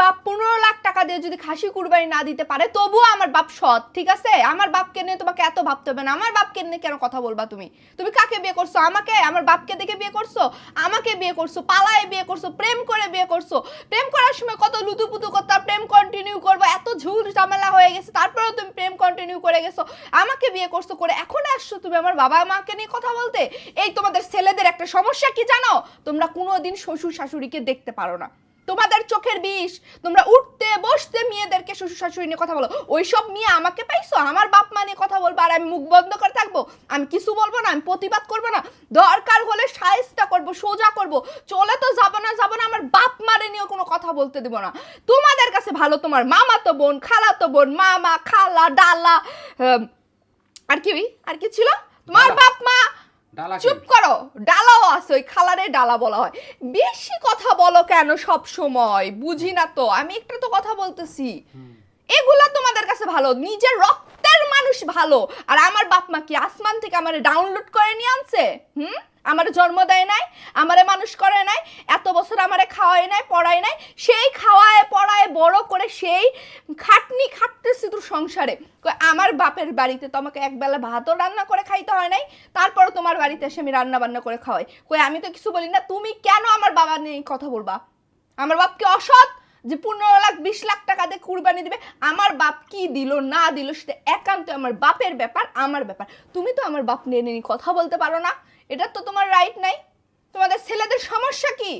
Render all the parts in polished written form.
বাপ 15 লাখ টাকা দিয়ে যদি খাসি কুরবানি না দিতে পারে তবুও আমার বাপ সৎ, ঠিক আছে? আমার বাপকে নিয়ে তোমাকে এত ভাবতে হবে না। আমার বাপকে নিয়ে কেন কথা বলবা তুমি? তুমি কাকে বিয়ে করছো? আমাকে? আমার বাপকে দেখে বিয়ে করছো? আমাকে বিয়ে করছো, পালায় বিয়ে করছো, প্রেম করে বিয়ে করছো। প্রেম করার সময় কত লুতুপুতু করতে, প্রেম কন্টিনিউ করবো, এত ঝুল ঝামেলা হয়ে গেছে, তারপরেও তুমি প্রেম কন্টিনিউ করে গেছো। আমাকে বিয়ে করছো করে এখন আসছো তুমি আমার বাবা মাকে নিয়ে কথা বলতে। এই তোমাদের ছেলেদের একটা সমস্যা কি জানো? তোমরা কোনোদিন শ্বশুর শাশুড়িকে দেখতে পারো না। তোমাদের চোখের বিষ। তোমরা উঠতে বসতে মেয়েদেরকে শ্বশুর শাশুড়ি নিয়ে কথা বলো। ওইসব মেয়ে আমাকে পাইছো? আমার বাপ মা নিয়ে কথা বলবো আর আমি মুখ বন্ধ করে থাকবো? আমি কিছু বলবো না? আমি প্রতিবাদ করবো না? দরকার হলে সায়স্তা করবো, সোজা করবো। চলে তো যাবো না, আমার বাপ মারে নিয়েও কোনো কথা বলতে দেবো না। তোমাদের কাছে ভালো তোমার মামাতো বোন, খালাতো বোন, মামা, খালা, ডালা, আর কি ছিল তোমার বাপ মা। চুপ করো। ডালাও আছে, ওই খালারে ডালা বলা হয়। বেশি কথা বলো কেন সব সময়? বুঝি না তো, আমি একটু তো কথা বলতেছি। এগুলা তোমাদের কাছে ভালো, নিজের রক্তের মানুষ ভালো। আর আমার বাপ মা কি আসমান থেকে আমারে ডাউনলোড করে নিয়ে আনছে? আমারে জন্ম দেয় নাই, আমারে মানুষ করে নাই, এত বছর আমারে খাওয়ায় নাই, পড়ায় নাই। সেই খাওয়ায় পড়ায় বড় করে সেই খাটনি খাটতেছি তোর সংসারে। আমার বাপের বাড়িতে তো আমাকে একবেলা ভাতও রান্না করে খাইতে হয় নাই, তারপরও তোমার বাড়িতে এসে আমি রান্না বান্না করে খাওয়াই। কই আমি তো কিছু বলি না। তুমি কেন আমার বাবা নিয়ে কথা বলবা? আমার বাপকে অসৎ যে 15 লাখ 20 লাখ টাকা দিয়ে কুরবানি দিবে। আমার বাপ কি দিল না দিল সেটা একান্ত আমার বাপের ব্যাপার, আমার ব্যাপার। তুমি তো আমার বাপ নিয়ে নিয়ে কথা বলতে পারো না, এটা তো তোমার রাইট নাই। তোমাদের ছেলেদের সমস্যা কি?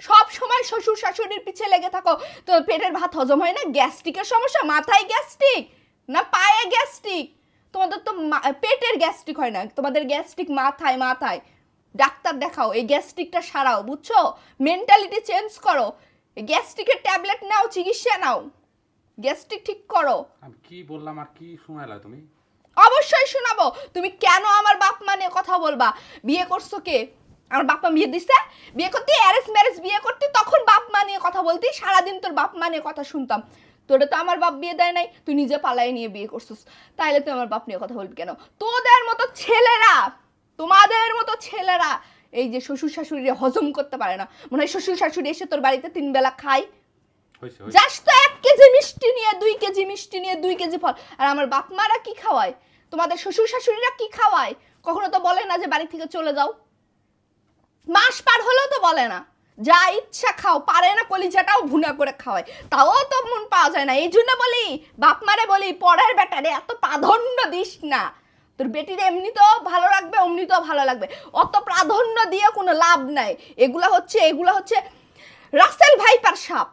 সব সময় শ্বশুর শাশুড়ির পিছে লেগে থাকো। তো পেটের ভাত হজম হয় না? গ্যাস্ট্রিকের সমস্যা? মাথায় গ্যাস্ট্রিক না পায়ে গ্যাস্ট্রিক? তোমাদের তো পেটের গ্যাস্ট্রিক হয় না, তোমাদের গ্যাস্ট্রিক মাথায়। মাথায় ডাক্তার দেখাও, এই গ্যাস্ট্রিকটা সারাও, বুঝছো? মেন্টালিটি চেঞ্জ করো। গ্যাস্ট্রিকের ট্যাবলেট নাও, চিকিৎসা নাও, গ্যাস্ট্রিক ঠিক করো। আমি কি বললাম আর কি শোনালা তুমি? অবশ্যই শোনাবো। তুমি কেন আমার বাপ মা নিয়ে কথা বলবা? বিয়ে করছো কে? আমার বাপ মা বিয়ে দিছে? বিয়ে করতে অ্যারেঞ্জ ম্যারেজ বিয়ে করতে, তখন বাপ মা নিয়ে কথা বলতি, সারাদিন তোর বাপ মা নিয়ে কথা শুনতাম। তোরে তো আমার বাপ বিয়ে দেয় নাই, তুই নিজে পালাই নিয়ে বিয়ে করছিস, তাইলে তুই আমার বাপ নিয়ে কথা বলবি কেন? তোদের মতো ছেলেরা, তোমাদের মতো ছেলেরা এই যে শ্বশুর শাশুড়ি হজম করতে পারে না। মনে হয় শ্বশুর শাশুড়ি এসে তোর বাড়িতে 3 বেলা খায়, জাস্ট তো 1 কেজি মিষ্টি নিয়ে, 2 কেজি মিষ্টি নিয়ে, 2 কেজি ফল। আর আমার বাপ মারা কি খাওয়ায়? তোমাদের শ্বশুর শাশুড়িরা কি খাওয়ায়? কখনো তো বলে না যে বাড়ি থেকে চলে যাও। মাস পার হলেও তো বলে না যা ইচ্ছা খাও। পারে না কলিজাটাও ভুনা করে খাওয়ায়, তাও তো মন পাওয়া যায় না। এই জন্য বলি, বাপ মারে বলি, পরের বেটারে এত প্রাধান্য দিস না। তোর বেটির এমনিতেও ভালো লাগবে, অমনিতেও ভালো লাগবে, অত প্রাধান্য দিয়ে কোনো লাভ নাই। এগুলা হচ্ছে রাসেল ভাইপার সাপ।